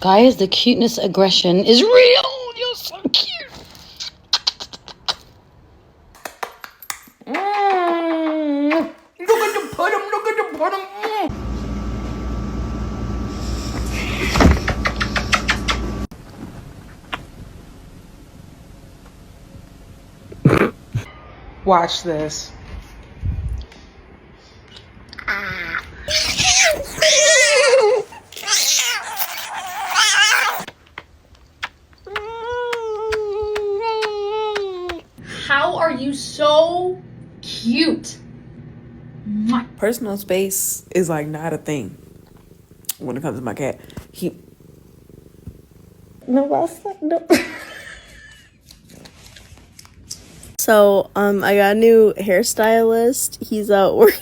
Guys, the cuteness aggression is real. You're so cute. Look at the put him. Look at the put him. Watch this. How are you so cute? Personal space is like not a thing when it comes to my cat. So I got a new hairstylist. He's out working